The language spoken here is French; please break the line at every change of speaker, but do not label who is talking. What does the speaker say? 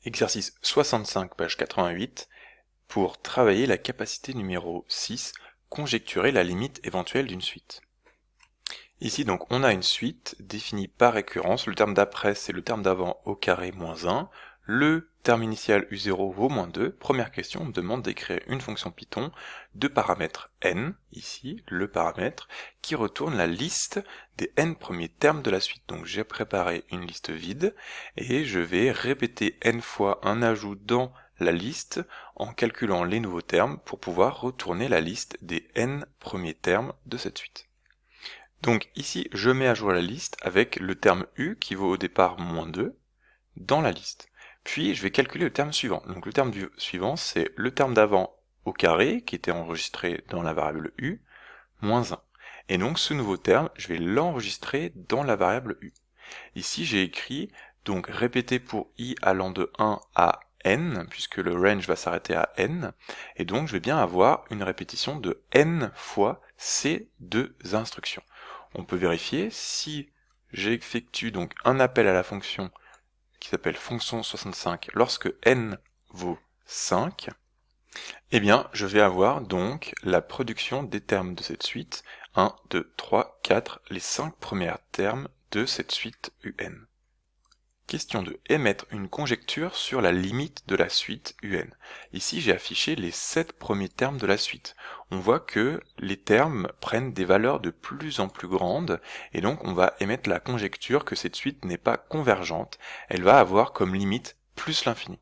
Exercice 65, page 88, pour travailler la capacité numéro 6, conjecturer la limite éventuelle d'une suite. Ici donc on a une suite définie par récurrence, le terme d'après c'est le terme d'avant au carré moins 1, le terme initial U0 vaut moins 2, première question, on me demande d'écrire une fonction Python de paramètre n, ici le paramètre, qui retourne la liste des n premiers termes de la suite. Donc j'ai préparé une liste vide et je vais répéter n fois un ajout dans la liste en calculant les nouveaux termes pour pouvoir retourner la liste des n premiers termes de cette suite. Donc ici, je mets à jour la liste avec le terme U qui vaut au départ moins 2 dans la liste. Puis je vais calculer le terme suivant. Donc le terme suivant, c'est le terme d'avant au carré qui était enregistré dans la variable U, moins 1. Et donc ce nouveau terme, je vais l'enregistrer dans la variable U. Ici, j'ai écrit donc répéter pour I allant de 1 à n, puisque le range va s'arrêter à n, et donc je vais bien avoir une répétition de n fois ces deux instructions. On peut vérifier si j'effectue donc un appel à la fonction qui s'appelle fonction 65 lorsque n vaut 5, eh bien je vais avoir donc la production des termes de cette suite, 1, 2, 3, 4, les 5 premiers termes de cette suite UN. Question de émettre une conjecture sur la limite de la suite UN. Ici, j'ai affiché les 7 premiers termes de la suite. On voit que les termes prennent des valeurs de plus en plus grandes, et donc on va émettre la conjecture que cette suite n'est pas convergente, elle va avoir comme limite plus l'infini.